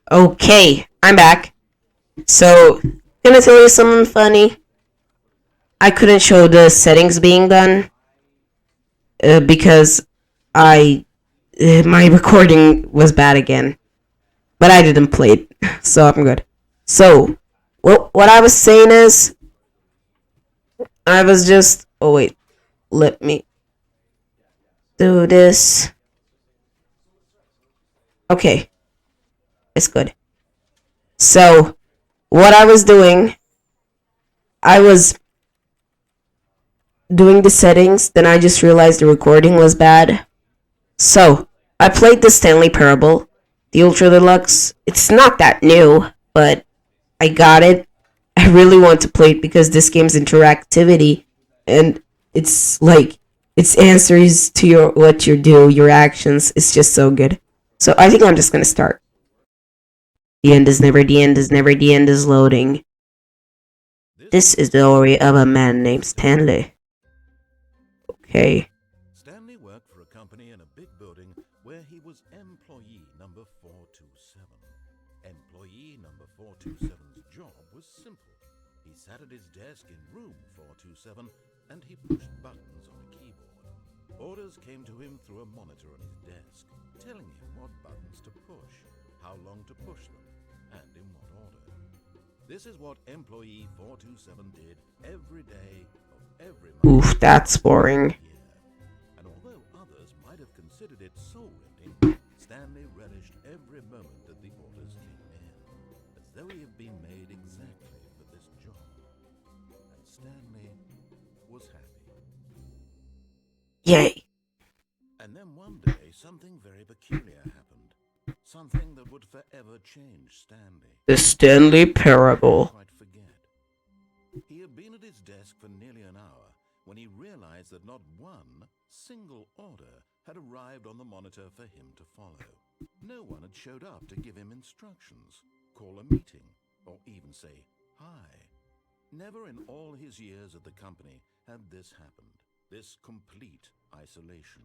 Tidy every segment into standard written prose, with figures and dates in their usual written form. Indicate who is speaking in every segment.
Speaker 1: Okay, I'm back. So, gonna tell you something funny. I couldn't show the settings being done because I my recording was bad again, but I didn't play it, so I'm good. So, what I was saying is, I was just. Oh wait, let me do this. Okay, it's good. So, what I was doing, I was doing the settings, then I just realized the recording was bad. So, I played the Stanley Parable, the Ultra Deluxe. It's not that new, but I got it. I really want to play it because this game's interactivity and it's like its answers to your what you do, your actions. It's just so good. So I think I'm just gonna start. The end is never the end is never the end is loading. This is the story of a man named Stanley. Okay.
Speaker 2: Stanley worked for a company in a big building where he was employee number 427. Employee number 427's job was simple. He sat at his desk in room 427 and he pushed buttons on a keyboard. Orders came to him through a monitor on his desk, telling him what buttons to push, how long to push them, and in what order. This is what employee 427 did every day of every month.
Speaker 1: Oof, that's boring.
Speaker 2: And although others might have considered it soul-rending, Stanley relished every moment that the orders came in, as though he had been made exactly for this job. And Stanley was happy.
Speaker 1: Yay.
Speaker 2: And then one day, something very peculiar happened. Something that would forever change Stanley.
Speaker 1: The Stanley Parable.
Speaker 2: Quite forget. He had been at his desk for nearly an hour when he realized that not one single order had arrived on the monitor for him to follow. No one had showed up to give him instructions, call a meeting, or even say hi. Never in all his years at the company had this happened, this complete isolation.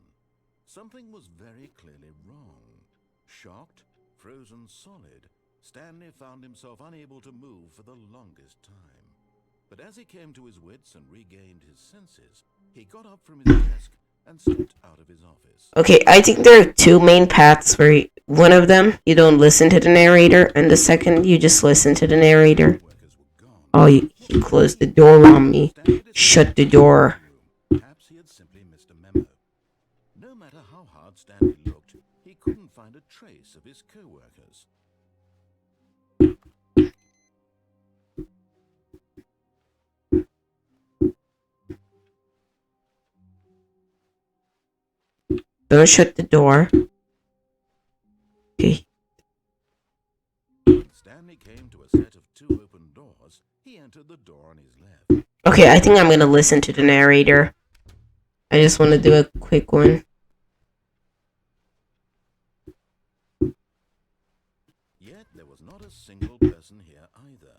Speaker 2: Something was very clearly wrong. Shocked, frozen solid, Stanley found himself unable to move for the longest time. But as he came to his wits and regained his senses, he got up from his desk and stepped out of his office.
Speaker 1: Okay, I think there are two main paths where one of them, you don't listen to the narrator, and the second, you just listen to the narrator. Oh, he closed the door on me. Shut the door.
Speaker 2: Perhaps he had simply missed a memo. No matter how hard Stanley looked, he couldn't find a trace of his co-workers.
Speaker 1: Don't shut the door. Okay.
Speaker 2: When Stanley came to a set of two open doors, he entered the door on his left.
Speaker 1: Okay, I think I'm gonna listen to the narrator. I just want to do a quick one.
Speaker 2: Yet there was not a single person here either.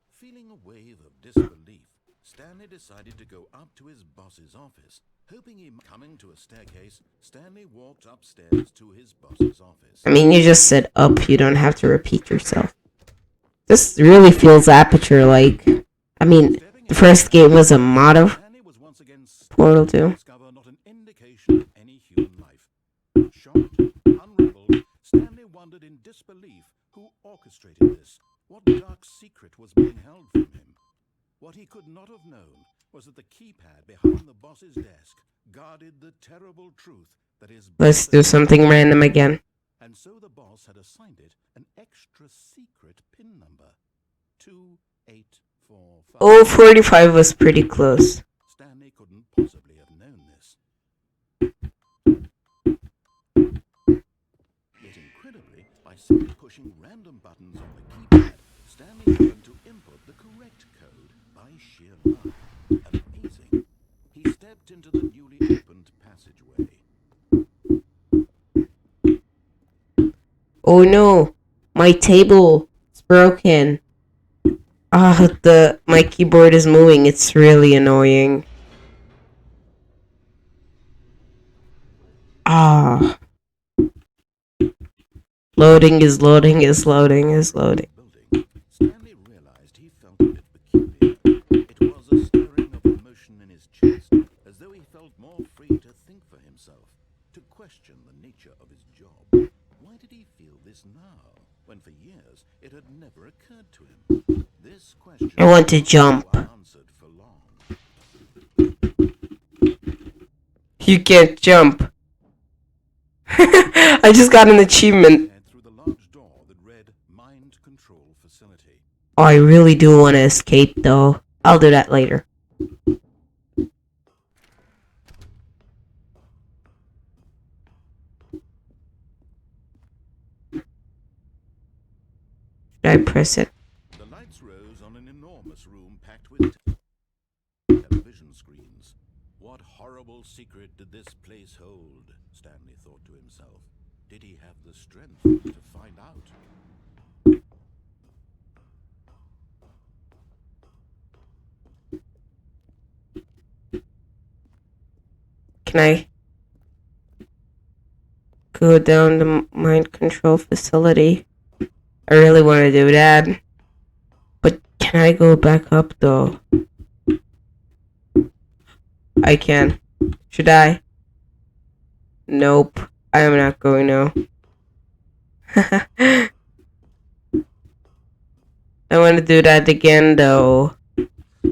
Speaker 2: Feeling a wave of disbelief, Stanley decided to go up to his boss's office. Hoping he coming to a staircase, Stanley walked upstairs to his boss's office.
Speaker 1: I mean, you just said up, you don't have to repeat yourself. This really feels Aperture-like. I mean, the first game was a mod of Portal 2.
Speaker 2: Discover not an indication of any human life. Shocked, unraveled, Stanley wondered in disbelief who orchestrated this. What dark secret was being held from him? What he could not have known was that the keypad behind the boss's desk guarded the terrible truth that his
Speaker 1: Let's do something random again.
Speaker 2: And so the boss had assigned it an extra secret pin number. 2845.
Speaker 1: Oh, 45 was pretty close.
Speaker 2: Stanley couldn't possibly have known this. Yet incredibly, by simply pushing random buttons on the keypad, Stanley learned to input the correct code by sheer luck. Amazing. He stepped into the newly opened passageway.
Speaker 1: Oh no, my table is broken. My keyboard is moving. It's really annoying. Ah. Loading is loading is loading is loading.
Speaker 2: Building, Stanley realized he felt a bit peculiar. It was a stirring of emotion in his chest, as though he felt more free to think for himself, to question the nature of his job. Why did he feel this now, when for years it had never occurred to him? This question
Speaker 1: I want to jump.
Speaker 2: was unanswered for long.
Speaker 1: You can't jump. I just got an achievement.
Speaker 2: Through the large door that read Mind Control Facility.
Speaker 1: Oh, I really do want to escape, though. I'll do that later. Should I press it?
Speaker 2: The lights rose on an enormous room packed with television screens. What horrible secret did this place hold? Stanley thought to himself. Did he have the strength to find out?
Speaker 1: Can I go down the mind control facility? I really want to do that. But can I go back up, though? I can. Should I? Nope. I am not going now. I want to do that again, though.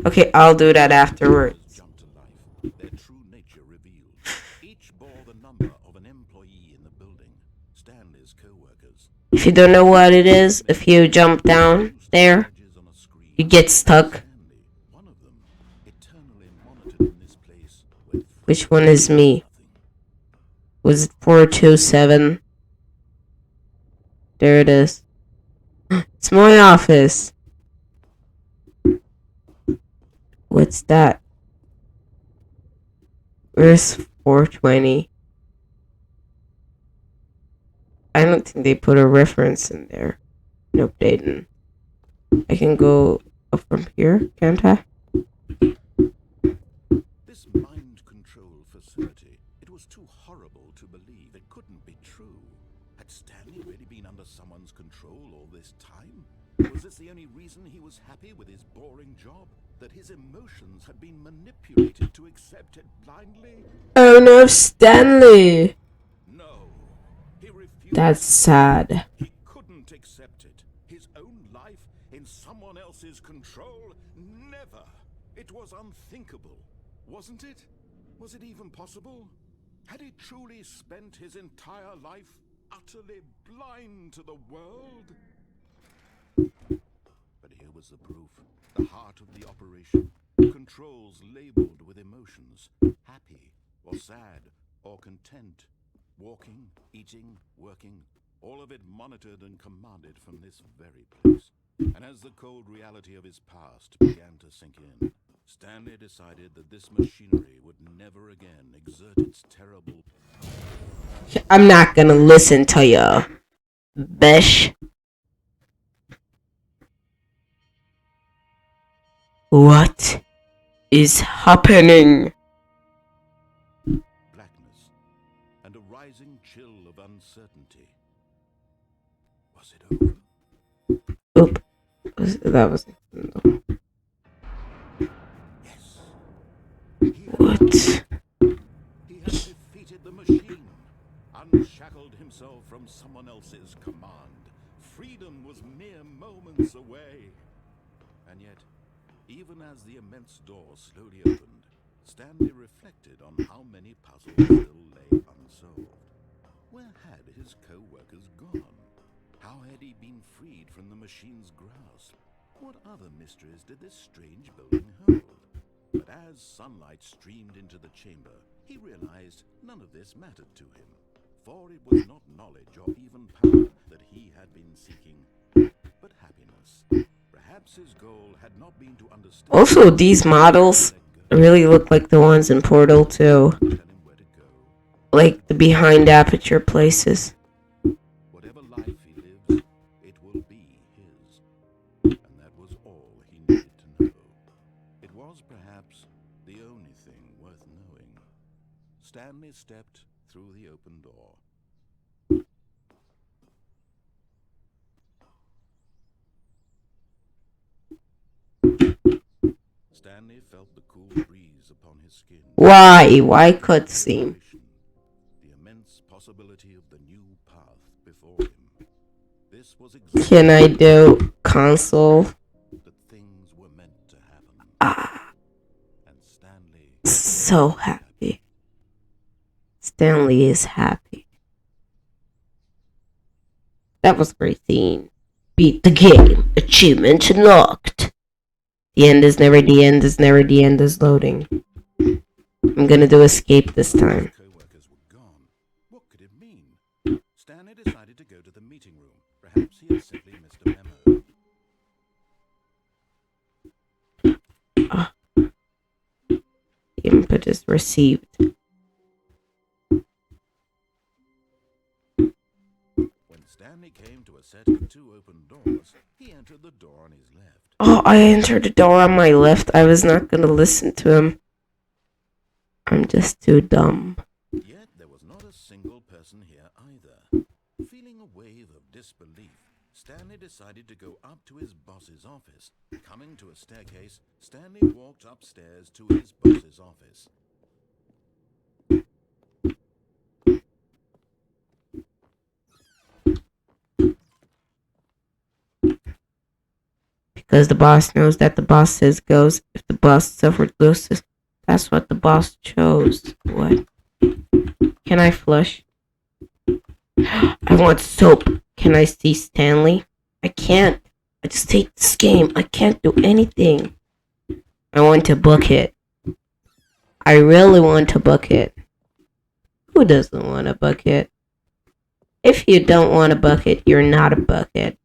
Speaker 1: Okay, I'll do that afterwards.
Speaker 2: Jumped to life, their true nature revealed. Each bore the number of an employee in the building, Stanley's co-workers.
Speaker 1: If you don't know what it is, if you jump down there, you get stuck.
Speaker 2: One of them, eternally monitored in this place with
Speaker 1: Which one is me? Was it 427? There it is. It's my office. What's that? Where's 420? I don't think they put a reference in there. Nope, they didn't. I can go up from here, can't I?
Speaker 2: this mind control facility. It was too horrible to believe. It couldn't be true. Had Stanley really been under someone's control all this time? Was this the only reason he was happy with his boring job? That his emotions had been manipulated to accept it blindly?
Speaker 1: Oh no, Stanley!
Speaker 2: No. He refused.
Speaker 1: That's sad.
Speaker 2: He couldn't accept it. His own life in someone else's control? Never. It was unthinkable. Wasn't it? Was it even possible? Had he truly spent his entire life utterly blind to the world? But here was the proof. The heart of the operation. Controls labeled with emotions. Happy, or sad, or content. Walking, eating, working. All of it monitored and commanded from this very place. And as the cold reality of his past began to sink in, Stanley decided that this machinery would never again exert its terrible...
Speaker 1: I'm not gonna listen to you, bish. What is happening?
Speaker 2: blackness and a rising chill of uncertainty. Was it over?
Speaker 1: Oop. That was...
Speaker 2: Yes.
Speaker 1: What?
Speaker 2: He had defeated the machine, unshackled himself from someone else's command. Freedom was mere moments away. And yet, even as the immense door slowly opened, Stanley reflected on how many puzzles still lay unsolved. Where had his co-workers gone? How had he been freed from the machine's grasp? What other mysteries did this strange building hold? But as sunlight streamed into the chamber, he realized none of this mattered to him, for it was not knowledge or even power that he had been seeking, but happiness. Perhaps his goal had not been to understand...
Speaker 1: Also, these models really look like the ones in Portal 2.
Speaker 2: Tell him where to go.
Speaker 1: Like the behind aperture places.
Speaker 2: Whatever life he lives, it will be his. And that was all he needed to know. It was perhaps the only thing worth knowing. Stanley stepped through the open door. Stanley felt the cool breeze upon his skin.
Speaker 1: Why? Why cutscene?
Speaker 2: The immense possibility of the new path before him. This was exactly
Speaker 1: Can I do console?
Speaker 2: that things were meant to happen. And Stanley
Speaker 1: So happy. Stanley is happy. That was a great scene. Beat the game. Achievement unlocked. The end is never the end is never the end is loading. I'm gonna do escape this time.
Speaker 2: co-workers were gone. What could it mean? Stanley decided to go to the meeting room. Perhaps he had simply missed a memo.
Speaker 1: Input is received.
Speaker 2: When Stanley came to a set of 2 open doors, he entered the door on his left.
Speaker 1: Oh, I entered the door on my left. I was not gonna listen to him. I'm just too dumb.
Speaker 2: Yet there was not a single person here either. Feeling a wave of disbelief, Stanley decided to go up to his boss's office. Coming to a staircase, Stanley walked upstairs to his boss's office.
Speaker 1: Because the boss knows that the boss says goes. If the boss suffered losses, that's what the boss chose. What? Can I flush? I want soap. Can I see Stanley? I can't. I just hate this game. I can't do anything. I want to book it. I really want to book it. Who doesn't want a bucket? If you don't want a bucket, you're not a bucket.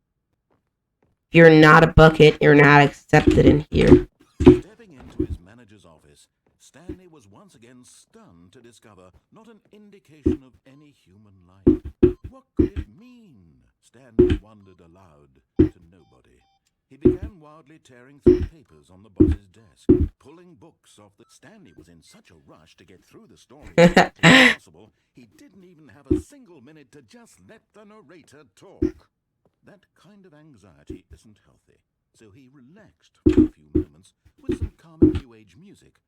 Speaker 1: If you're not a bucket, you're not accepted in here.
Speaker 2: Stepping into his manager's office, Stanley was once again stunned to discover not an indication of any human life. What could it mean? Stanley wondered aloud to nobody. He began wildly tearing through papers on the boss's desk, pulling books off the... Stanley was in such a rush to get through the story as quickly as possible, he didn't even have a single minute to just let the narrator talk. That kind of anxiety isn't healthy, so he relaxed for a few moments with some calming New Age music.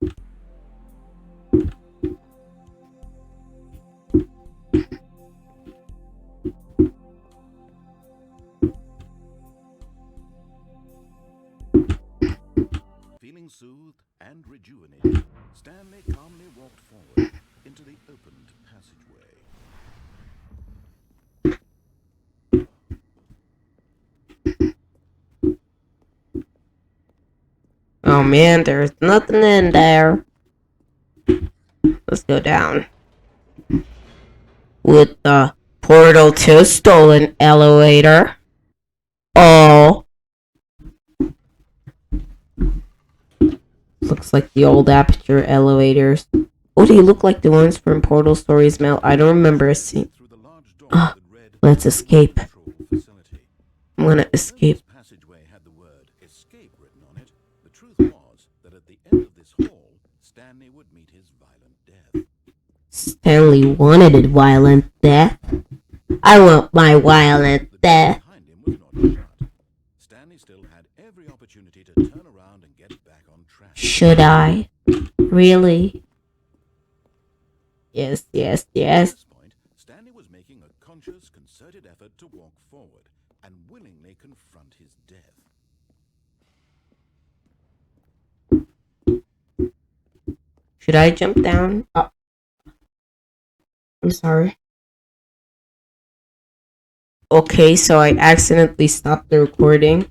Speaker 2: Feeling soothed and rejuvenated, Stanley calmly walked forward into the opened passageway.
Speaker 1: Oh man, there's nothing in there. Let's go down. With the portal to stolen elevator. Oh. Looks like the old Aperture elevators. Oh, they look like the ones from Portal Stories Mail. I don't remember a scene. Let's escape. I'm gonna escape.
Speaker 2: This passageway had the word escape written on it. The truth was that at the end of this hall, Stanley would meet his violent death.
Speaker 1: Stanley wanted a violent death. I want my violent death.
Speaker 2: Behind him was not shut. Stanley still had every opportunity to turn around and get back on track.
Speaker 1: Should I? Really? Yes, yes,
Speaker 2: At
Speaker 1: yes.
Speaker 2: this point, Stanley was making a conscious, concerted effort to walk forward and willingly confront his death.
Speaker 1: Should I jump down? Oh. I'm sorry. Okay, so I accidentally stopped the recording.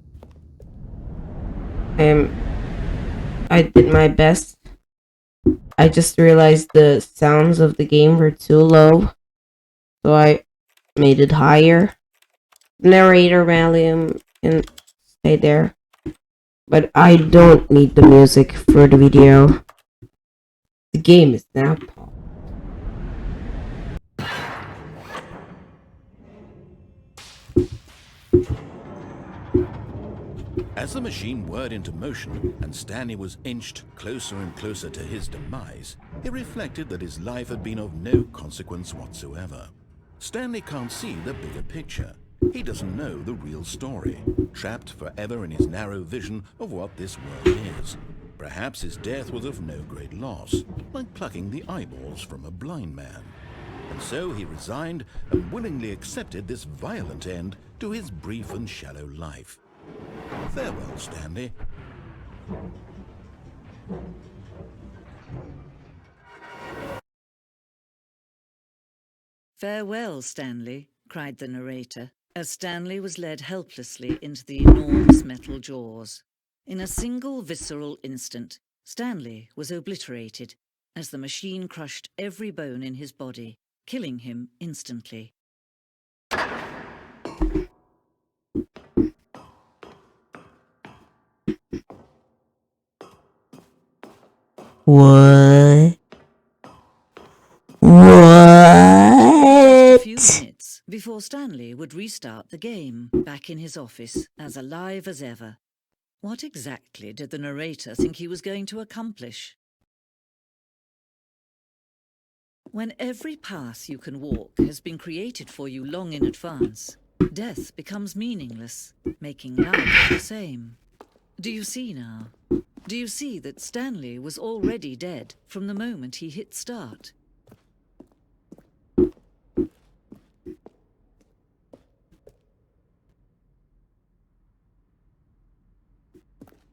Speaker 1: I did my best. I just realized the sounds of the game were too low, so I made it higher. Narrator volume can stay there, but I don't need the music for the video. The game is now paused.
Speaker 2: As the machine whirred into motion and Stanley was inched closer and closer to his demise, he reflected that his life had been of no consequence whatsoever. Stanley can't see the bigger picture. He doesn't know the real story, trapped forever in his narrow vision of what this world is. Perhaps his death was of no great loss, like plucking the eyeballs from a blind man. And so he resigned and willingly accepted this violent end to his brief and shallow life. Farewell, Stanley.
Speaker 3: "Farewell, Stanley," cried the narrator, as Stanley was led helplessly into the enormous metal jaws. In a single visceral instant, Stanley was obliterated as the machine crushed every bone in his body, killing him instantly.
Speaker 1: What?
Speaker 3: A few
Speaker 1: What?
Speaker 3: minutes before Stanley would restart the game, back in his office, as alive as ever. What exactly did the narrator think he was going to accomplish? When every path you can walk has been created for you long in advance, death becomes meaningless, making life the same. Do you see now? Do you see that Stanley was already dead from the moment he hit start?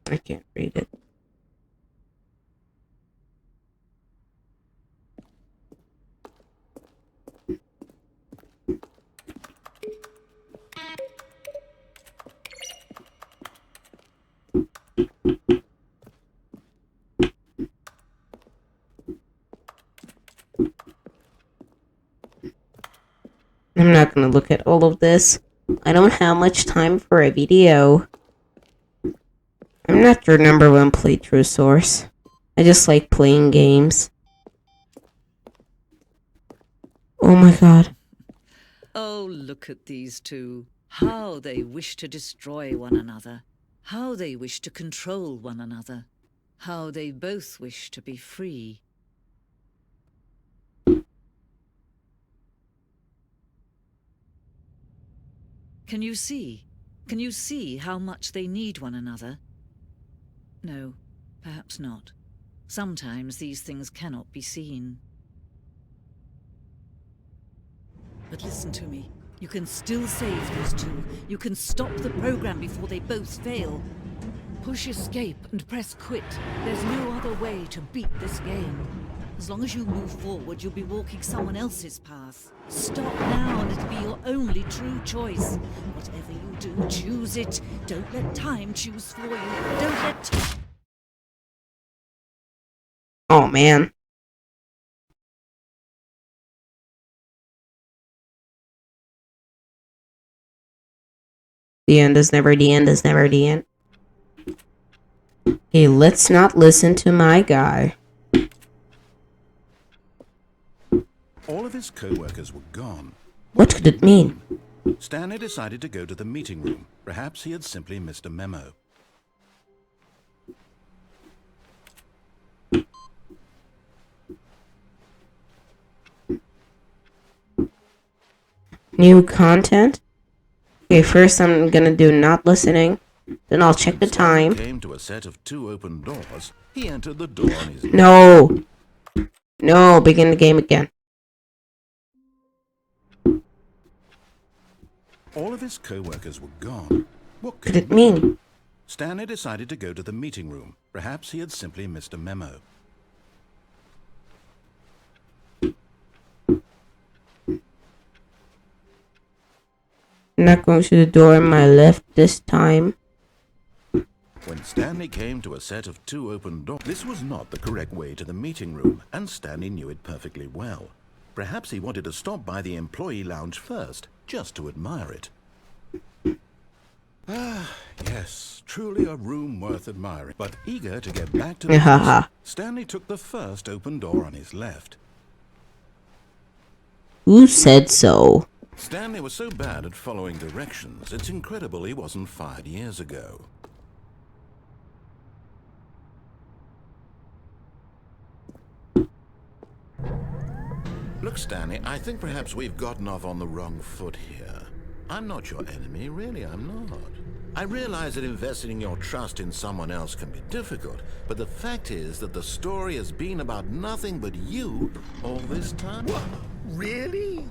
Speaker 1: I can't read it. I'm not gonna look at all of this. I don't have much time for a video. I'm not your #1 playthrough source. I just like playing games. Oh my god.
Speaker 3: Oh, look at these two. How they wish to destroy one another. How they wish to control one another. How they both wish to be free. Can you see? Can you see how much they need one another? No, perhaps not. Sometimes these things cannot be seen. But listen to me. You can still save these two. You can stop the program before they both fail. Push escape and press quit. There's no other way to beat this game. As long as you move forward, you'll be walking someone else's path. Stop now and it'll be your only true choice. Whatever you do, choose it. Don't let time choose for you. Don't let...
Speaker 1: Oh man. The end is never the end is never the end. Okay, let's not listen to my guy.
Speaker 2: All of his co-workers were gone.
Speaker 1: What could it mean?
Speaker 2: Stanley decided to go to the meeting room. Perhaps he had simply missed a memo.
Speaker 1: New content? Okay, first I'm gonna do not listening. Then I'll check the time.
Speaker 2: Came to a set of 2 open doors. He entered the door on his
Speaker 1: No! No, begin the game again.
Speaker 2: All of his co-workers were gone. What
Speaker 1: Could it mean?
Speaker 2: Stanley decided to go to the meeting room. Perhaps he had simply missed a memo.
Speaker 1: I'm not going to the door on my left this time.
Speaker 2: When Stanley came to a set of 2 open doors, this was not the correct way to the meeting room, and Stanley knew it perfectly well. Perhaps he wanted to stop by the employee lounge first, just to admire it. Ah, yes, truly a room worth admiring. But eager to get back to the business, Stanley took the first open door on his left.
Speaker 1: Who said so?
Speaker 2: Stanley was so bad at following directions, it's incredible he wasn't fired years ago. Look, Stanley, I think perhaps we've gotten off on the wrong foot here. I'm not your enemy, really, I'm not. I realize that investing your trust in someone else can be difficult, but the fact is that the story has been about nothing but you all this time. What? Really?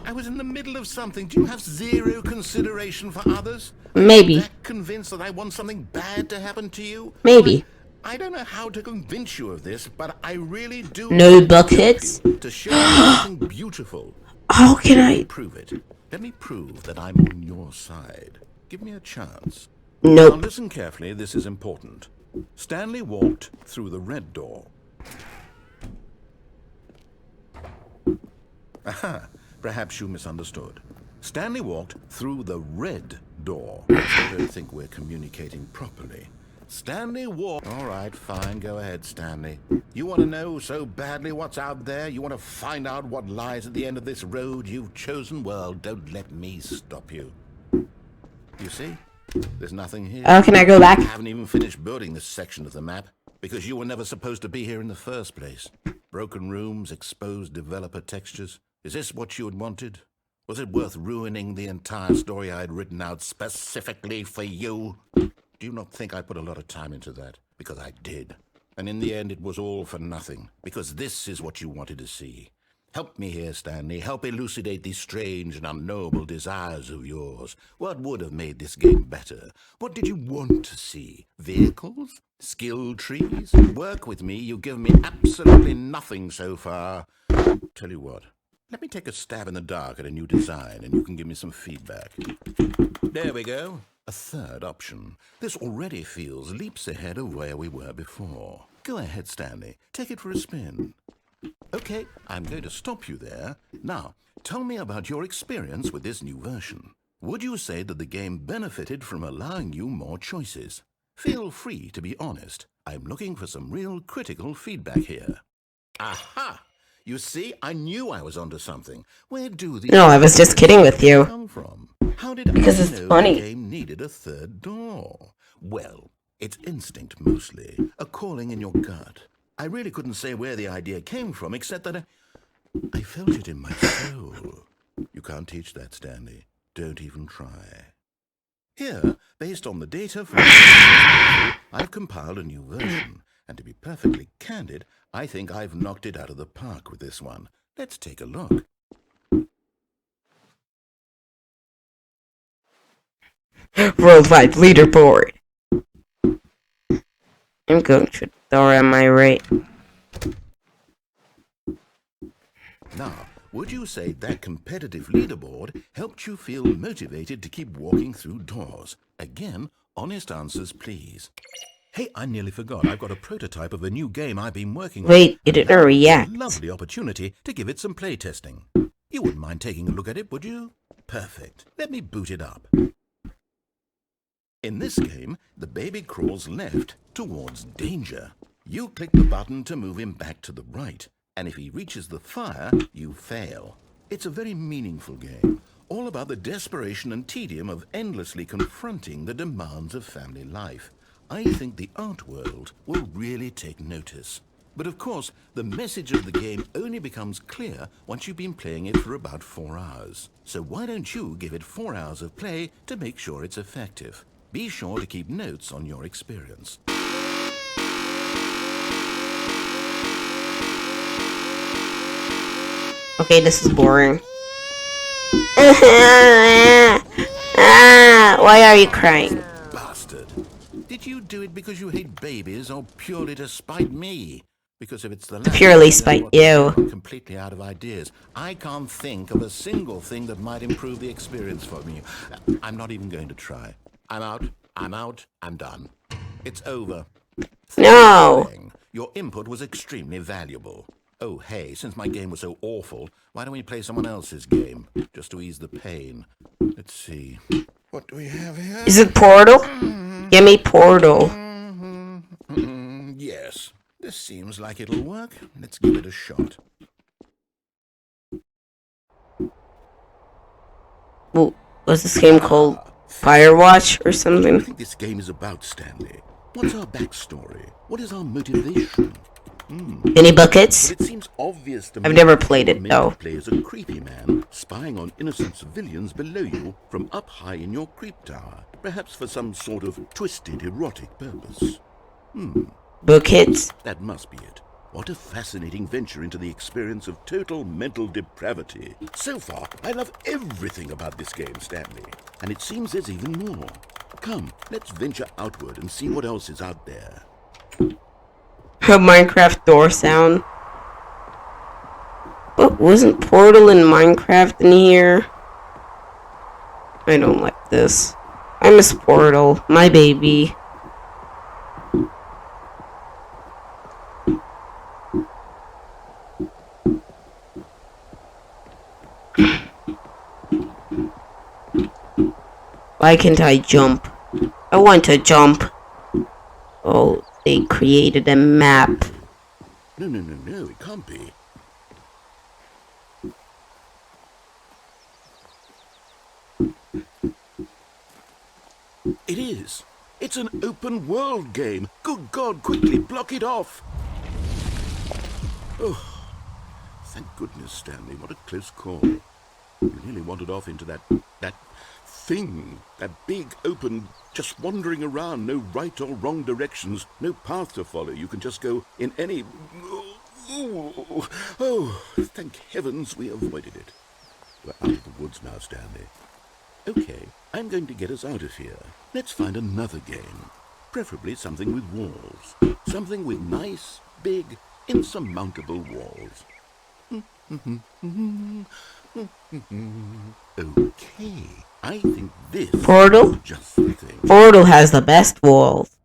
Speaker 2: I was in the middle of something. Do you have zero consideration for others?
Speaker 1: Maybe.
Speaker 2: Are you that convinced that I want something bad to happen to you?
Speaker 1: Maybe.
Speaker 2: I don't know how to convince you of this, but I really do.
Speaker 1: No buckets?
Speaker 2: To show you something beautiful.
Speaker 1: How can I?
Speaker 2: Prove it. Let me prove that I'm on your side. Give me a chance.
Speaker 1: Nope.
Speaker 2: Now listen carefully, this is important. Stanley walked through the red door. Aha, perhaps you misunderstood. Stanley walked through the red door. I don't think we're communicating properly. Stanley walked... All right, fine, go ahead, Stanley. You want to know so badly what's out there? You want to find out what lies at the end of this road you've chosen? Well, don't let me stop you. You see? There's nothing here.
Speaker 1: Oh, can I go back?
Speaker 2: I haven't even finished building this section of the map, because you were never supposed to be here in the first place. Broken rooms, exposed developer textures. Is this what you had wanted? Was it worth ruining the entire story I had written out specifically for you? Do you not think I put a lot of time into that? Because I did. And in the end, it was all for nothing. Because this is what you wanted to see. Help me here, Stanley. Help elucidate these strange and unknowable desires of yours. What would have made this game better? What did you want to see? Vehicles? Skill trees? Work with me. You've given me absolutely nothing so far. Tell you what. Let me take a stab in the dark at a new design, and you can give me some feedback. There we go. A third option. This already feels leaps ahead of where we were before. Go ahead, Stanley. Take it for a spin. Okay, I'm going to stop you there. Now, tell me about your experience with this new version. Would you say that the game benefited from allowing you more choices? Feel free to be honest. I'm looking for some real critical feedback here. Aha! You see, I knew I was onto something. Where do these...
Speaker 1: No, I was just kidding with you.
Speaker 2: ...come from? How did
Speaker 1: Because
Speaker 2: I
Speaker 1: it's
Speaker 2: know
Speaker 1: funny.
Speaker 2: the game needed a third door? Well, it's instinct mostly, a calling in your gut. I really couldn't say where the idea came from, except that I felt it in my soul. You can't teach that, Stanley. Don't even try. Here, based on the data from... I've compiled a new version. And to be perfectly candid, I think I've knocked it out of the park with this one. Let's take a look.
Speaker 1: Worldwide leaderboard. I'm going to door, am I right?
Speaker 2: Now, would you say that competitive leaderboard helped you feel motivated to keep walking through doors? Again, honest answers, please. Hey, I nearly forgot. I've got a prototype of a new game I've been working on.
Speaker 1: Wait, it didn't react.
Speaker 2: A lovely opportunity to give it some playtesting. You wouldn't mind taking a look at it, would you? Perfect. Let me boot it up. In this game, the baby crawls left towards danger. You click the button to move him back to the right, and if he reaches the fire, you fail. It's a very meaningful game, all about the desperation and tedium of endlessly confronting the demands of family life. I think the art world will really take notice. But of course, the message of the game only becomes clear once you've been playing it for about 4 hours. So why don't you give it 4 hours of play to make sure it's effective? Be sure to keep notes on your experience.
Speaker 1: Okay, this is boring. Why are you crying?
Speaker 2: Bastard. Did you do it because you hate babies or purely to spite me? Because if it's the latter,
Speaker 1: Purely
Speaker 2: then
Speaker 1: spite
Speaker 2: what-
Speaker 1: you.
Speaker 2: I'm completely out of ideas. I can't think of a single thing that might improve the experience for me. I'm not even going to try. I'm out. I'm done. It's over.
Speaker 1: No.
Speaker 2: Your input was extremely valuable. Oh, hey, since my game was so awful, why don't we play someone else's game? Just to ease the pain. Let's see. What do we have here?
Speaker 1: Is it Portal? Give me Portal.
Speaker 2: Yes. This seems like it'll work. Let's give it a shot.
Speaker 1: Well, was this game called Firewatch or
Speaker 2: What do you
Speaker 1: something?
Speaker 2: think this game is about, Stanley? What's our backstory? What is our motivation?
Speaker 1: Any buckets?
Speaker 2: But it seems obvious to me
Speaker 1: I've never
Speaker 2: that
Speaker 1: played
Speaker 2: you're
Speaker 1: it,
Speaker 2: meant
Speaker 1: though.
Speaker 2: to play as a creepy man, spying on innocent civilians below you from up high in your creep tower, perhaps for some sort of twisted erotic purpose.
Speaker 1: Buckets?
Speaker 2: That must be it. What a fascinating venture into the experience of total mental depravity. So far, I love everything about this game, Stanley. And it seems there's even more. Come, let's venture outward and see what else is out there.
Speaker 1: A Minecraft door sound. But wasn't Portal in Minecraft in here? I don't like this. I miss Portal, my baby. Why can't I jump? I want to jump. Oh, they created a map.
Speaker 2: No, it can't be. It is. It's an open world game. Good God, quickly block it off. Oh, thank goodness, Stanley. What a close call. You nearly wandered off into that thing. That big, open, just wandering around. No right or wrong directions. No path to follow. You can just go in any... Oh, thank heavens we avoided it. We're out of the woods now, Stanley. Okay, I'm going to get us out of here. Let's find another game. Preferably something with walls. Something with nice, big, insurmountable walls. Okay, I think this
Speaker 1: Portal?
Speaker 2: is just the thing.
Speaker 1: Portal has the best walls.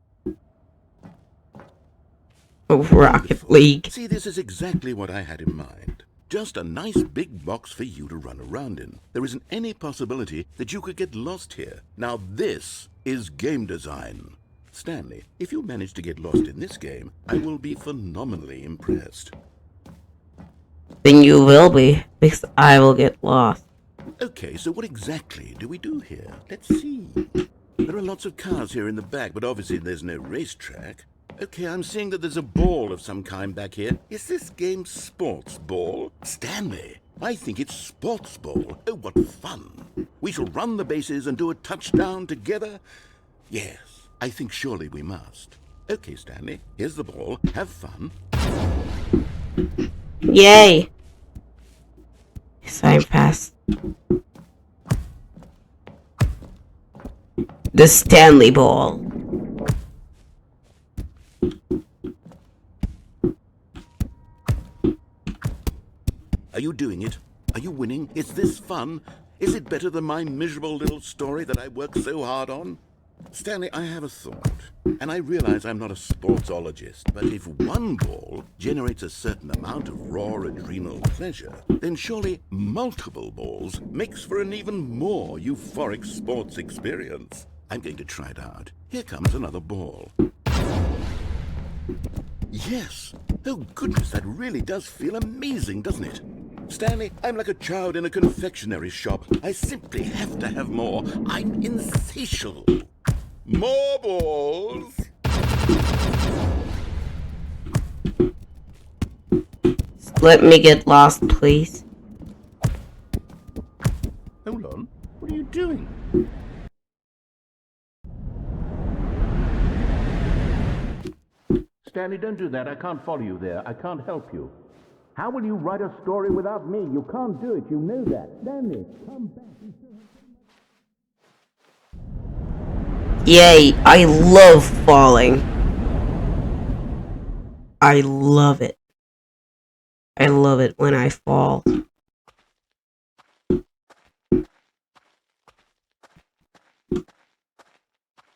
Speaker 1: Oh, Rocket League.
Speaker 2: See, this is exactly what I had in mind. Just a nice big box for you to run around in. There isn't any possibility that you could get lost here. Now this is game design. Stanley, if you manage to get lost in this game, I will be phenomenally impressed.
Speaker 1: Then you will be, because I will get lost.
Speaker 2: Okay, so what exactly do we do here? Let's see. There are lots of cars here in the back, but obviously there's no racetrack. Okay, I'm seeing that there's a ball of some kind back here. Is this game sports ball? Stanley, I think it's sports ball. Oh, what fun. We shall run the bases and do a touchdown together. Yes, I think surely we must. Okay, Stanley, here's the ball. Have fun.
Speaker 1: Yay! Sign pass. The Stanley Ball.
Speaker 2: Are you doing it? Are you winning? Is this fun? Is it better than my miserable little story that I worked so hard on? Stanley, I have a thought, and I realize I'm not a sportsologist, but if one ball generates a certain amount of raw adrenal pleasure, then surely multiple balls makes for an even more euphoric sports experience. I'm going to try it out. Here comes another ball. Yes! Oh goodness, that really does feel amazing, doesn't it? Stanley, I'm like a child in a confectionery shop. I simply have to have more. I'm insatiable. More balls!
Speaker 1: Let me get lost, please.
Speaker 2: Hold on. What are you doing? Stanley, don't do that. I can't follow you there. I can't help you. How will you write a story without me? You can't do it. You know that. Stanley, come back.
Speaker 1: Yay, I love falling. I love it. I love it when I fall.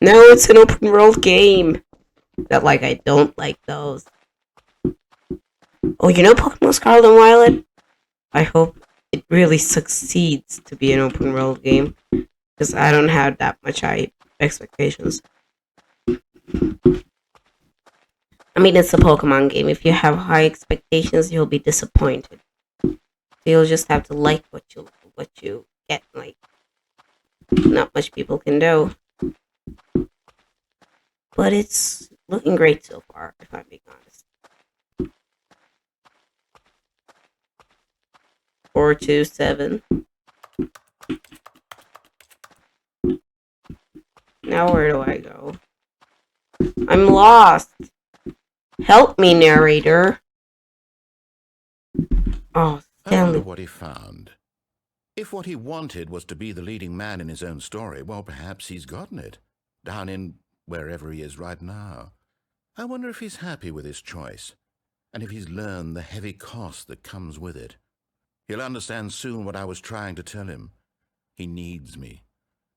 Speaker 1: No, it's an open world game. Not like I don't like those. Oh, you know Pokemon Scarlet and Violet? I hope it really succeeds to be an open world game. Because I don't have that much high expectations. I mean, it's a Pokemon game. If you have high expectations, you'll be disappointed. So you'll just have to like what you get. Like, not much people can do. But it's looking great so far, if I'm being honest. 427. Now where do I go? I'm lost. Help me, narrator. Oh,
Speaker 2: I wonder
Speaker 1: Stanley.
Speaker 2: what he found. If what he wanted was to be the leading man in his own story, well, perhaps he's gotten it. Down in wherever he is right now. I wonder if he's happy with his choice, and if he's learned the heavy cost that comes with it. He'll understand soon what I was trying to tell him. He needs me.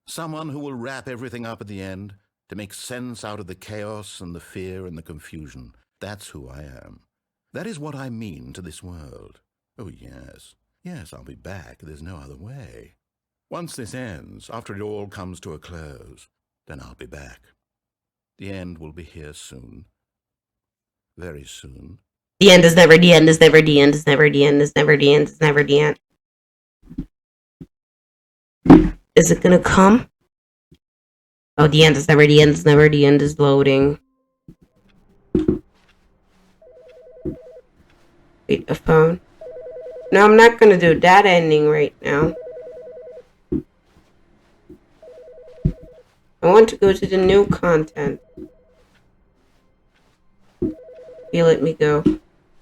Speaker 2: Someone who will wrap everything up at the end, to make sense out of the chaos and the fear and the confusion. That's who I am. That is what I mean to this world. Oh, yes. Yes, I'll be back. There's no other way. Once this ends, after it all comes to a close, then I'll be back. The end will be here soon. Very soon.
Speaker 1: The end is never the end, is never the end, is never the end, is never the end, is never the end. Is it gonna come? Oh, the end is never the end, is never the end, is loading. Wait, a phone. No, I'm not gonna do that ending right now. I want to go to the new content. You let me go.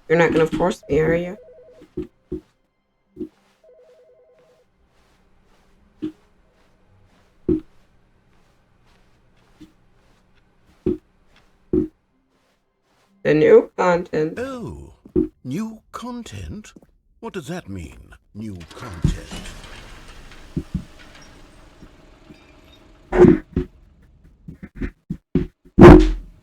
Speaker 1: You're not gonna force me, are you? The new content.
Speaker 2: Oh, new content? What does that mean, new content?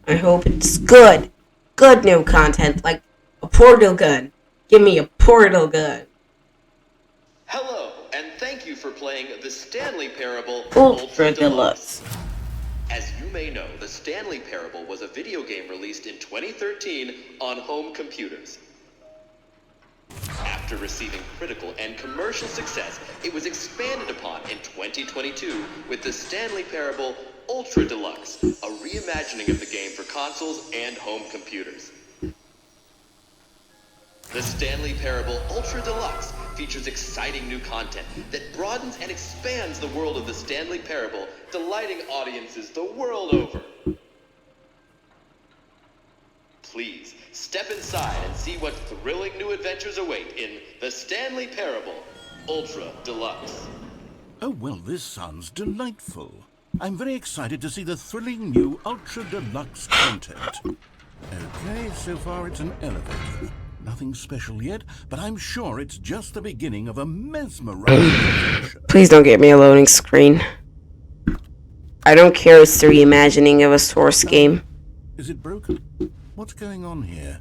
Speaker 1: I hope it's good. Good new content, like a portal gun. Give me a portal gun.
Speaker 4: Hello, and thank you for playing the Stanley Parable
Speaker 1: Ultra Deluxe.
Speaker 4: As you may know, the Stanley Parable was a video game released in 2013 on home computers. After receiving critical and commercial success, it was expanded upon in 2022 with the Stanley Parable Ultra Deluxe, a reimagining of the game for consoles and home computers. The Stanley Parable Ultra Deluxe features exciting new content that broadens and expands the world of the Stanley Parable, delighting audiences the world over. Please, step inside and see what thrilling new adventures await in the Stanley Parable Ultra Deluxe.
Speaker 2: Oh, well, this sounds delightful. I'm very excited to see the thrilling new Ultra Deluxe content. Okay, so far it's an elevator. Nothing special yet, but I'm sure it's just the beginning of a mesmerizing adventure.
Speaker 1: Please don't get me a loading screen. I don't care it's the reimagining of a source game.
Speaker 2: Is it broken? What's going on here?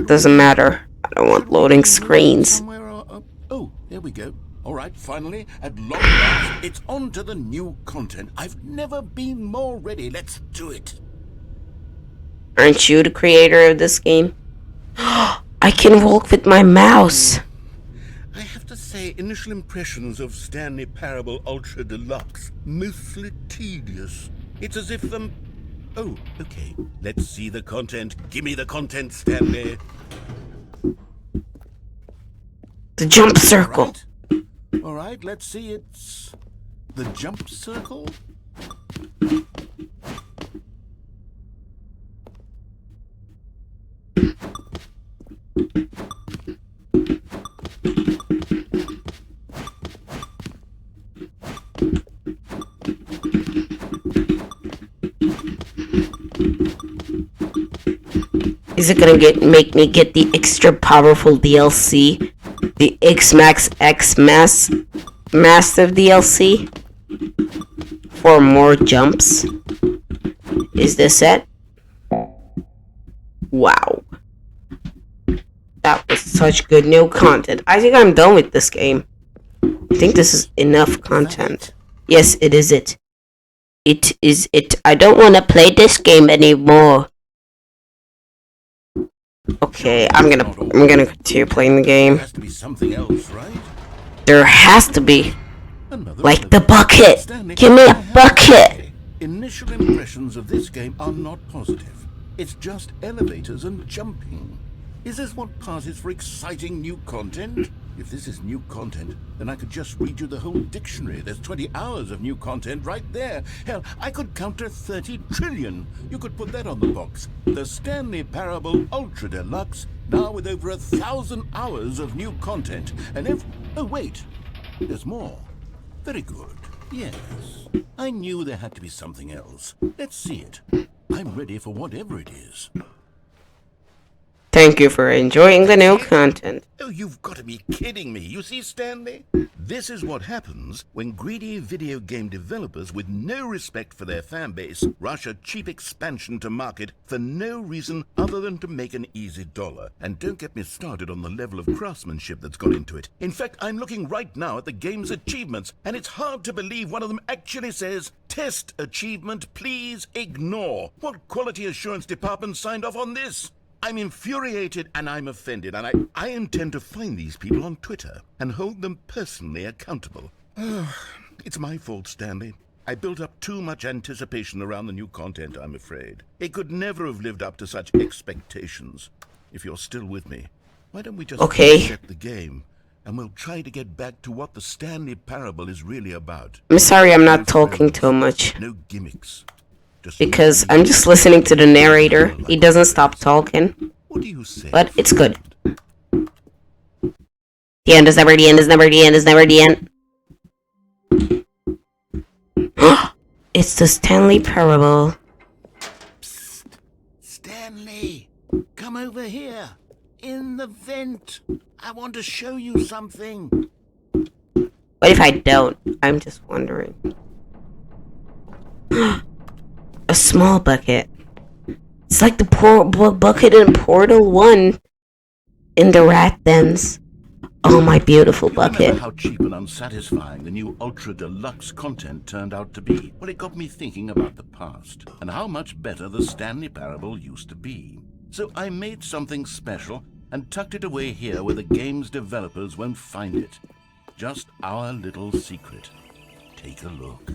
Speaker 1: Doesn't matter. I don't want loading screens.
Speaker 2: Somewhere oh, there we go. All right, finally, at long last, it's on to the new content. I've never been more ready. Let's do it.
Speaker 1: Aren't you the creator of this game? I can walk with my mouse.
Speaker 2: I have to say, initial impressions of Stanley Parable Ultra Deluxe, mostly tedious. It's as if Oh, okay. Let's see the content. Give me the content, Stanley.
Speaker 1: The jump circle.
Speaker 2: All right, let's see. It's the jump circle.
Speaker 1: Is it gonna make me get the extra powerful DLC? The X-Max X-Mass Massive DLC? For more jumps? Is this it? Wow. That was such good new content. I think I'm done with this game. I think this is enough content. Yes, it is it. It is it. I don't want to play this game anymore. Okay, I'm gonna continue playing the game.
Speaker 2: There has to be something else, right?
Speaker 1: There has to be.
Speaker 2: Another
Speaker 1: Like the bucket.
Speaker 2: Stanley,
Speaker 1: Give me a
Speaker 2: I have to
Speaker 1: bucket.
Speaker 2: say, initial impressions of this game are not positive. It's just elevators and jumping. Is this what passes for exciting new content? If this is new content, then I could just read you the whole dictionary. There's 20 hours of new content right there. Hell, I could counter 30 trillion. You could put that on the box. The Stanley Parable Ultra Deluxe, now with over 1,000 hours of new content. And if... Oh, wait. There's more. Very good. Yes. I knew there had to be something else. Let's see it. I'm ready for whatever it is.
Speaker 1: Thank you for enjoying the new content.
Speaker 2: Oh, you've got to be kidding me. You see, Stanley? This is what happens when greedy video game developers with no respect for their fan base rush a cheap expansion to market for no reason other than to make an easy dollar. And don't get me started on the level of craftsmanship that's gone into it. In fact, I'm looking right now at the game's achievements, and it's hard to believe one of them actually says, "Test achievement, please ignore." What quality assurance department signed off on this? I'm infuriated and I'm offended, and I intend to find these people on Twitter and hold them personally accountable. It's my fault, Stanley. I built up too much anticipation around the new content, I'm afraid. It could never have lived up to such expectations. If you're still with me, why don't we just reset the game, and we'll try to get back to what the Stanley Parable is really about.
Speaker 1: I'm sorry I'm not talking too much.
Speaker 2: No gimmicks.
Speaker 1: Because I'm just listening to the narrator. He doesn't stop talking.
Speaker 2: What do you say?
Speaker 1: But it's good. The end is never the end, is never the end, is never the end. It's the Stanley Parable.
Speaker 2: Psst. Stanley, come over here. In the vent. I want to show you something.
Speaker 1: What if I don't? I'm just wondering. A small bucket. It's like the bucket in Portal 1 in the rat dens. Oh, my beautiful bucket.
Speaker 2: Remember how cheap and unsatisfying the new Ultra Deluxe content turned out to be? Well, it got me thinking about the past and how much better the Stanley Parable used to be. So I made something special and tucked it away here where the game's developers won't find it. Just our little secret. Take a look.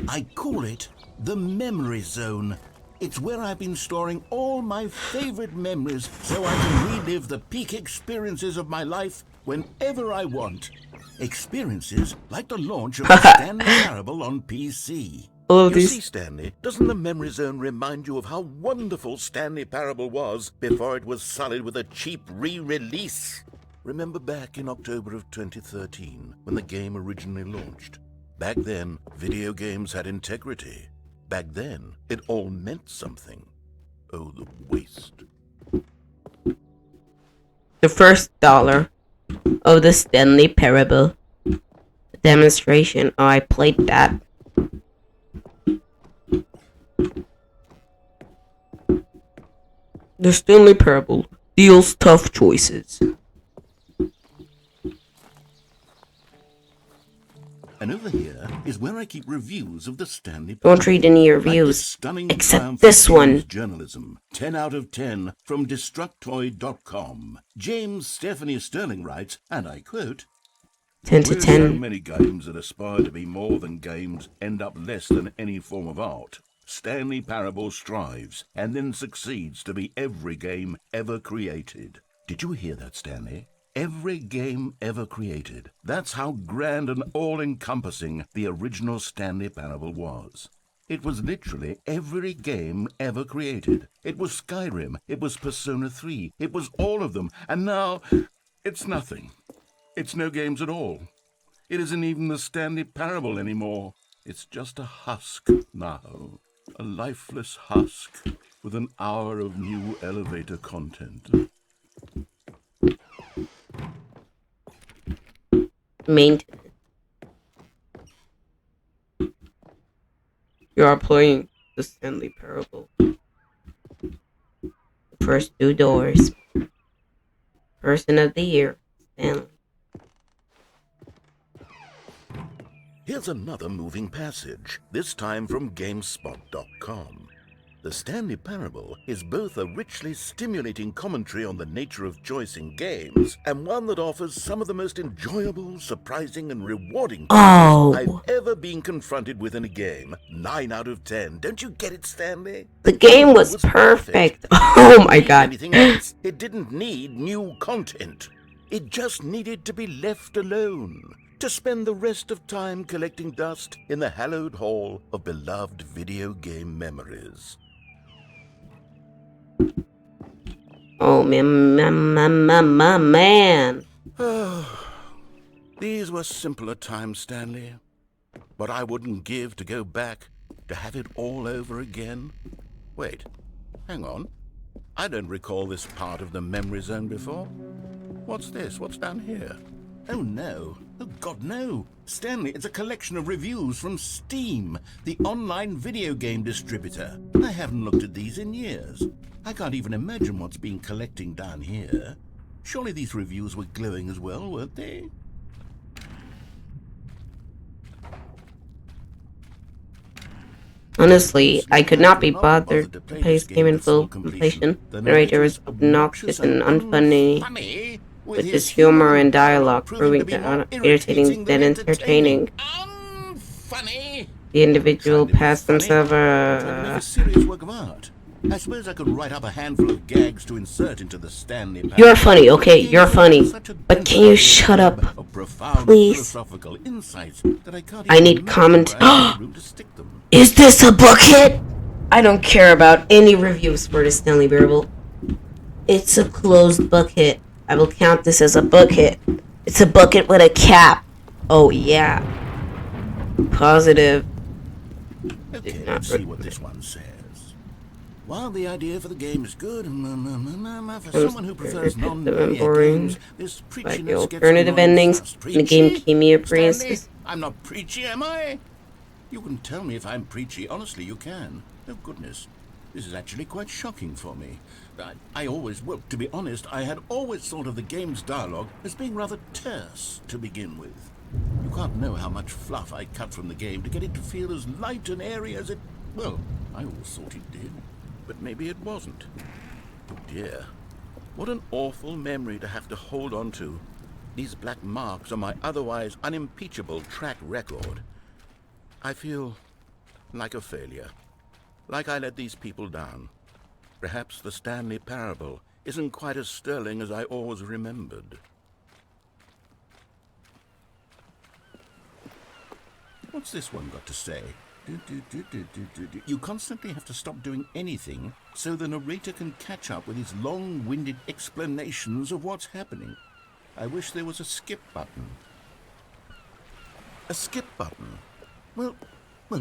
Speaker 2: I call it the Memory Zone. It's where I've been storing all my favorite memories so I can relive the peak experiences of my life whenever I want. Experiences like the launch of the Stanley Parable on PC. You see, Stanley, doesn't the Memory Zone remind you of how wonderful Stanley Parable was before it was sullied with a cheap re-release? Remember back in October of 2013 when the game originally launched? Back then, video games had integrity. Back then, it all meant something. Oh, the waste.
Speaker 1: The first dollar of the Stanley Parable demonstration. Oh, I played that. The Stanley Parable deals tough choices.
Speaker 2: And over here is where I keep reviews of the Stanley Parable.
Speaker 1: Don't read any reviews, except this one.
Speaker 2: Journalism, 10 out of 10 from Destructoid.com. James Stephanie Sterling writes, and I quote,
Speaker 1: 10 to
Speaker 2: "Where
Speaker 1: 10.
Speaker 2: so many games that aspire to be more than games end up less than any form of art. Stanley Parable strives and then succeeds to be every game ever created." Did you hear that, Stanley? Every game ever created. That's how grand and all-encompassing the original Stanley Parable was. It was literally every game ever created. It was Skyrim, it was Persona 3, it was all of them, and now it's nothing. It's no games at all. It isn't even the Stanley Parable anymore. It's just a husk now. A lifeless husk with an hour of new elevator content.
Speaker 1: Maintenance. You are playing the Stanley Parable. First 2 doors. Person of the Year, Stanley.
Speaker 2: Here's another moving passage, this time from GameSpot.com. The Stanley Parable is both a richly stimulating commentary on the nature of choice in games, and one that offers some of the most enjoyable, surprising, and rewarding choices I've ever been confronted with in a game. 9 out of 10. Don't you get it, Stanley?
Speaker 1: The game was perfect. Oh my god.
Speaker 2: Anything else? It didn't need new content. It just needed to be left alone, to spend the rest of time collecting dust in the hallowed hall of beloved video game memories.
Speaker 1: Oh, man.
Speaker 2: These were simpler times, Stanley. What I wouldn't give to go back, to have it all over again. Wait, hang on. I don't recall this part of the memory zone before. What's this? What's down here? Oh no. Oh God, no. Stanley, it's a collection of reviews from Steam, the online video game distributor. I haven't looked at these in years. I can't even imagine what's been collecting down here. Surely these reviews were glowing as well, weren't they?
Speaker 1: Honestly, I could not be bothered to play this game in full completion. The narrator is obnoxious and unfunny, with his humor and dialogue proving not irritating than entertaining.
Speaker 2: Unfunny.
Speaker 1: The individual passed himself
Speaker 2: A serious work of art. I suppose I could write up a handful of gags to insert into the Stanley Parable.
Speaker 1: You're funny, okay, you're funny. But can you shut up, please? I need comment. Is this a book hit? I don't care about any reviews for the Stanley Parable. It's a closed book hit. I will count this as a book hit. It's a book hit with a cap. Oh yeah. Positive.
Speaker 2: Okay, let's see what this one says. While the idea for the game is good, for someone who prefers non-linear games, this
Speaker 1: like the alternative endings in the game cameo appearances.
Speaker 2: I'm not preachy, am I? You can tell me if I'm preachy. Honestly, you can. Oh, goodness. This is actually quite shocking for me. Well, to be honest, I had always thought of the game's dialogue as being rather terse to begin with. You can't know how much fluff I cut from the game to get it to feel as light and airy as it... Well, I always thought it did. But maybe it wasn't. Oh dear. What an awful memory to have to hold on to. These black marks on my otherwise unimpeachable track record. I feel like a failure. Like I let these people down. Perhaps the Stanley Parable isn't quite as sterling as I always remembered. What's this one got to say? You constantly have to stop doing anything so the narrator can catch up with his long-winded explanations of what's happening. I wish there was a skip button. A skip button? Well,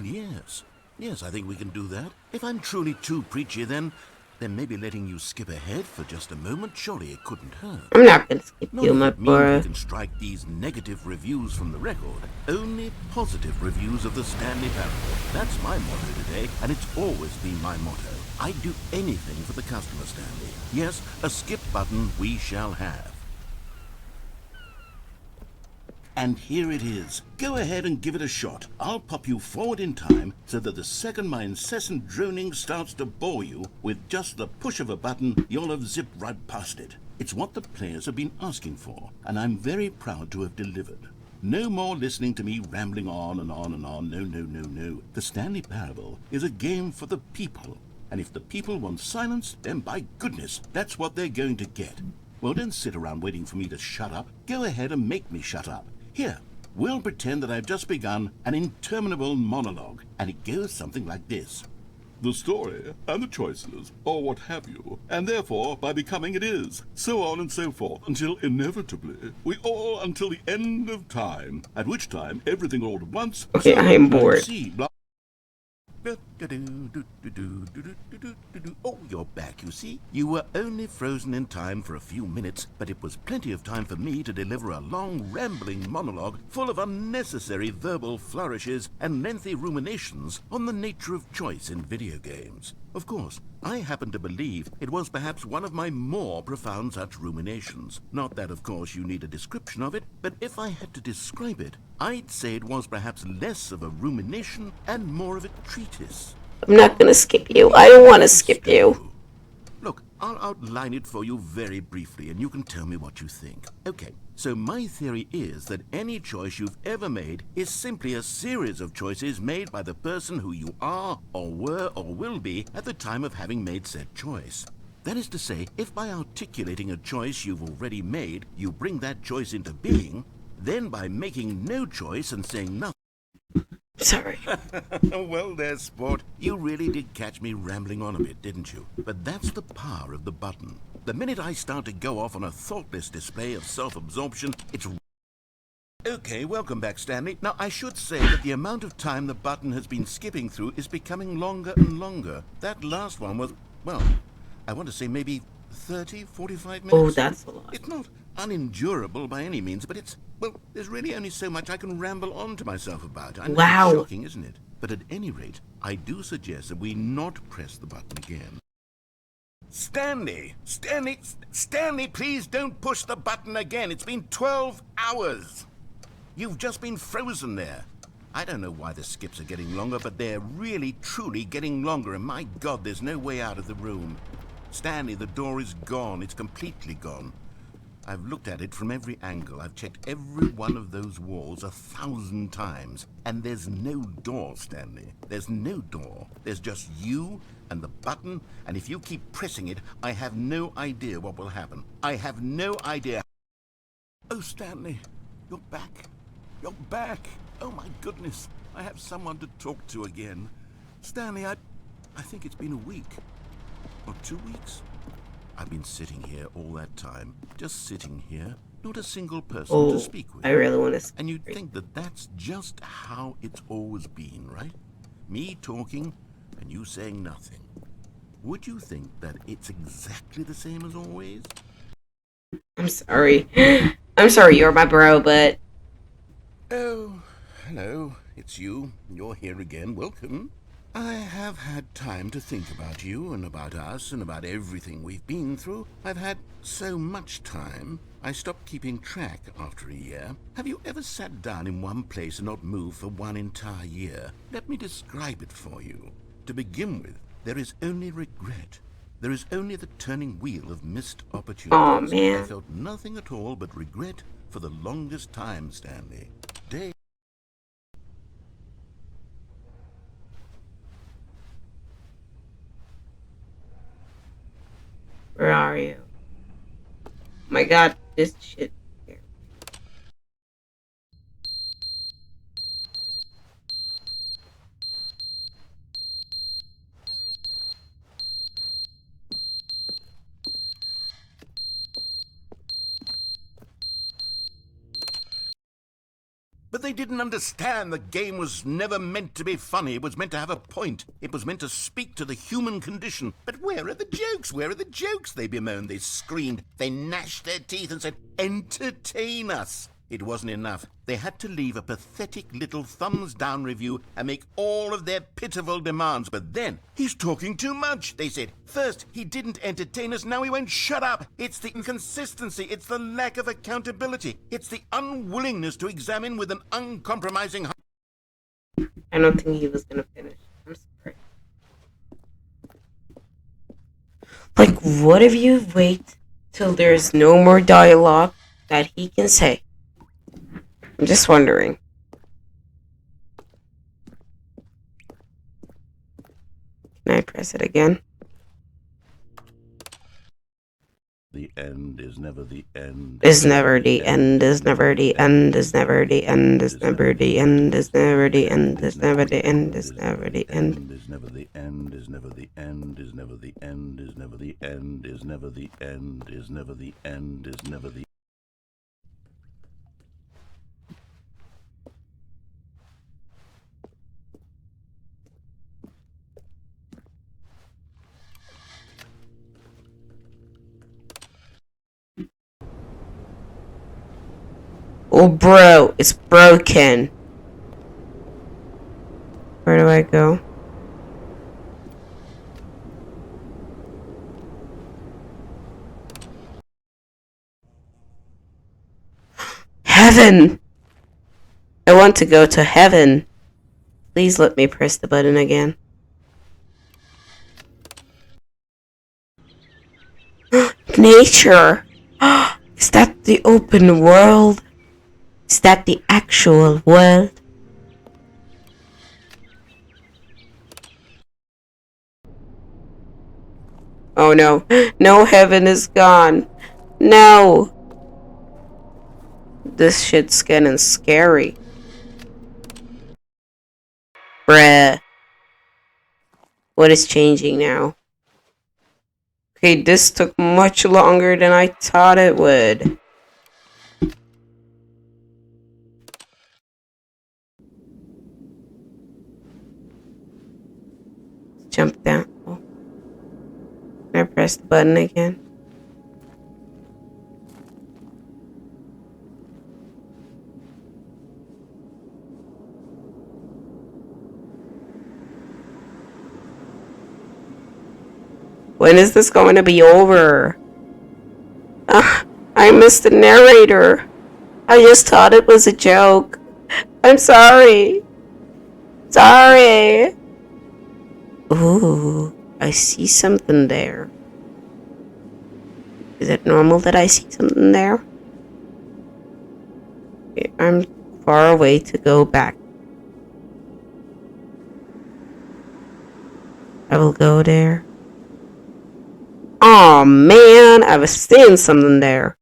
Speaker 2: yes. Yes, I think we can do that. If I'm truly too preachy, then maybe letting you skip ahead for just a moment, surely it couldn't hurt.
Speaker 1: I'm not gonna skip
Speaker 2: Not
Speaker 1: you,
Speaker 2: if
Speaker 1: my
Speaker 2: it means
Speaker 1: boy.
Speaker 2: we can strike these negative reviews from the record. Only positive reviews of the Stanley Parable. That's my motto today, and it's always been my motto. I'd do anything for the customer, Stanley. Yes, a skip button we shall have. And here it is. Go ahead and give it a shot. I'll pop you forward in time so that the second my incessant droning starts to bore you, with just the push of a button, you'll have zipped right past it. It's what the players have been asking for, and I'm very proud to have delivered. No more listening to me rambling on and on and on. No. The Stanley Parable is a game for the people. And if the people want silence, then by goodness, that's what they're going to get. Well, don't sit around waiting for me to shut up. Go ahead and make me shut up. Here, we'll pretend that I've just begun an interminable monologue, and it goes something like this. The story, and the choices, or what have you, and therefore, by becoming it is, so on and so forth, until inevitably, we all until the end of time, at which time everything all at once...
Speaker 1: Okay, I am bored.
Speaker 2: Oh, you're back, you see. You were only frozen in time for a few minutes, but it was plenty of time for me to deliver a long, rambling monologue full of unnecessary verbal flourishes and lengthy ruminations on the nature of choice in video games. Of course, I happen to believe it was perhaps one of my more profound such ruminations. Not that, of course, you need a description of it, but if I had to describe it, I'd say it was perhaps less of a rumination and more of a treatise.
Speaker 1: I'm not gonna skip you. I don't want to skip you.
Speaker 2: Look, I'll outline it for you very briefly, and you can tell me what you think. Okay, so my theory is that any choice you've ever made is simply a series of choices made by the person who you are, or were, or will be at the time of having made said choice. That is to say, if by articulating a choice you've already made, you bring that choice into being, then by making no choice and saying nothing...
Speaker 1: Sorry.
Speaker 2: Well there, sport. You really did catch me rambling on a bit, didn't you? But that's the power of the button. The minute I start to go off on a thoughtless display of self-absorption, it's... Okay, welcome back, Stanley. Now, I should say that the amount of time the button has been skipping through is becoming longer and longer. That last one was, well, I want to say maybe 30, 45 minutes.
Speaker 1: Oh, that's a lot.
Speaker 2: It's not unendurable by any means, but it's, well, there's really only so much I can ramble on to myself about. I know
Speaker 1: Wow.
Speaker 2: it's shocking, isn't it? But at any rate, I do suggest that we not press the button again. Stanley, please don't push the button again. It's been 12 hours. You've just been frozen there. I don't know why the skips are getting longer, but they're really, truly getting longer, and my God, there's no way out of the room. Stanley, the door is gone. It's completely gone. I've looked at it from every angle. I've checked every one of those walls 1,000 times, and there's no door, Stanley. There's no door. There's just you and the button, and if you keep pressing it, I have no idea what will happen. I have no idea. Oh, Stanley, you're back. You're back. Oh, my goodness. I have someone to talk to again. Stanley, I think it's been a week. Or 2 weeks. I've been sitting here all that time. Just sitting here. Not a single person to speak with.
Speaker 1: I really want to.
Speaker 2: And you'd think that that's just how it's always been, right? Me talking and you saying nothing. Would you think that it's exactly the same as always?
Speaker 1: I'm sorry. I'm sorry, you're my bro, but...
Speaker 2: Oh, hello. It's you. You're here again. Welcome. I have had time to think about you and about us and about everything we've been through. I've had so much time. I stopped keeping track after a year. Have you ever sat down in one place and not moved for one entire year? Let me describe it for you. To begin with, there is only regret. There is only the turning wheel of missed opportunities.
Speaker 1: Aw, man.
Speaker 2: I felt nothing at all but regret for the longest time, Stanley. Day.
Speaker 1: Where are you? My God, this shit.
Speaker 2: But they didn't understand the game was never meant to be funny. It was meant to have a point. It was meant to speak to the human condition. But where are the jokes? Where are the jokes? They bemoaned, they screamed, they gnashed their teeth and said, entertain us. It wasn't enough. They had to leave a pathetic little thumbs-down review and make all of their pitiful demands. But then, he's talking too much, they said. First, he didn't entertain us, now he won't shut up. It's the inconsistency, it's the lack of accountability. It's the unwillingness to examine with an uncompromising...
Speaker 1: I don't think he was gonna finish. I'm sorry. Like, what if you wait till there's no more dialogue that he can say? I'm just wondering. Can I press it again?
Speaker 2: The end is never the end.
Speaker 1: Is never the end, is never the end, is never the end, is never the end, is never the end, is never the end, is never the end.
Speaker 2: Is never the end, is never the end, is never the end, is never the end, is never the end, is never the end, is never the...
Speaker 1: Oh, bro, it's broken. Where do I go? Heaven! I want to go to heaven. Please let me press the button again. Nature! Is that the open world? Is that the actual world? Oh no. No, heaven is gone. No. This shit's getting scary. Bruh. What is changing now? Okay, this took much longer than I thought it would. Jump down. Oh. Can I press the button again? When is this going to be over? I missed the narrator. I just thought it was a joke. I'm sorry. Sorry. Ooh, I see something there. Is it normal that I see something there? Okay, I'm far away to go back. I will go there. Oh man, I was seeing something there.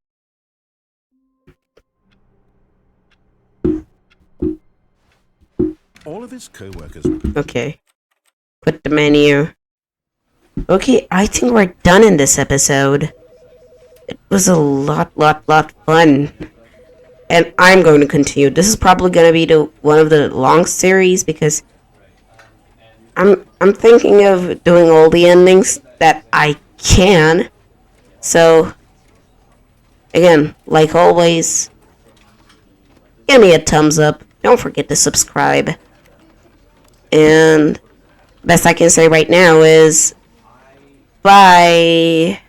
Speaker 2: All of his co-workers...
Speaker 1: Okay. Put the menu. Okay, I think we're done in this episode. It was a lot fun. And I'm going to continue. This is probably going to be one of the long series because I'm thinking of doing all the endings that I can. So, again, like always, give me a thumbs up. Don't forget to subscribe. And best I can say right now is bye.